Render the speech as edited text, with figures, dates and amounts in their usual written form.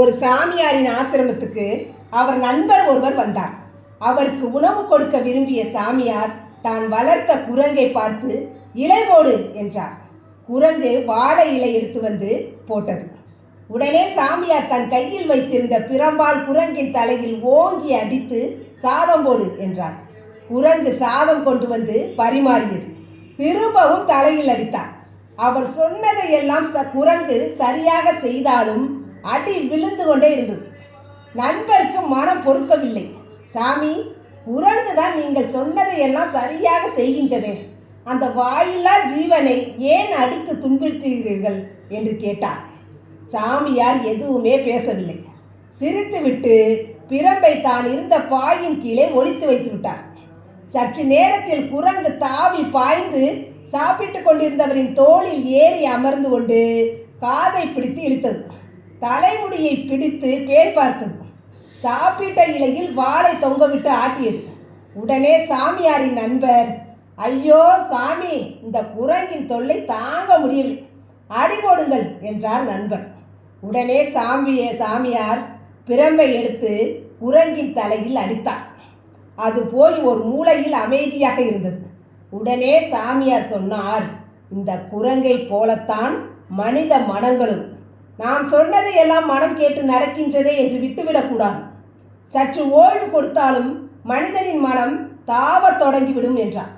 ஒரு சாமியாரின் ஆசிரமத்துக்கு அவர் நண்பர் ஒருவர் வந்தார். அவருக்கு உணவு கொடுக்க விரும்பிய சாமியார் தான் வளர்த்த குரங்கை பார்த்து இலை போடு என்றார். குரங்கு வாழை இலை எடுத்து வந்து போட்டது. உடனே சாமியார் தன் கையில் வைத்திருந்த பிரம்பால் குரங்கின் தலையில் ஓங்கி அடித்து சாதம் போடு என்றார். குரங்கு சாதம் கொண்டு வந்து பரிமாறியது. திரும்பவும் தலையில் அடித்தார். அவர் சொன்னதையெல்லாம் குரங்கு சரியாக செய்தாலும் அடி விழுந்து கொண்டே இருந்தது. நண்பருக்கு மனம் பொறுக்கவில்லை. சாமி, குரங்கு தான் நீங்கள் சொன்னதையெல்லாம் சரியாக செய்கின்றதே, அந்த வாயில்லா ஜீவனை ஏன் அடித்து துன்புறுத்துகிறீர்கள் என்று கேட்டார். சாமியார் எதுவுமே பேசவில்லை. சிரித்துவிட்டு பிரம்பை தான் இருந்த பாயின் கீழே ஒளித்து வைத்து விட்டார். சற்று நேரத்தில் குரங்கு தாவி பாய்ந்து சாப்பிட்டு கொண்டிருந்தவரின் தோளில் ஏறி அமர்ந்து கொண்டு காதை பிடித்து இழுத்தது. தலைமுடியை பிடித்து பேர் பார்த்தது. சாப்பிட்ட இலையில் வாளை தொங்கவிட்டு ஆட்டியது. உடனே சாமியாரின் நண்பர், ஐயோ சாமி, இந்த குரங்கின் தொல்லை தாங்க முடியவில்லை, அடி போடுங்கள் என்றார் நண்பர். உடனே சாமியார் பிரம்பை எடுத்து குரங்கின் தலையில் அடித்தார். அது போய் ஒரு மூலையில் அமைதியாக இருந்தது. உடனே சாமியார் சொன்னார், இந்த குரங்கை போலத்தான் மனித மனங்களும். நாம் சொன்னதை எல்லாம் மனம் கேட்டு நடக்கின்றதே என்று விட்டுவிடக்கூடாது. சற்று ஓய்வு கொடுத்தாலும் மனிதனின் மனம் தாவத் தொடங்கிவிடும் என்றார்.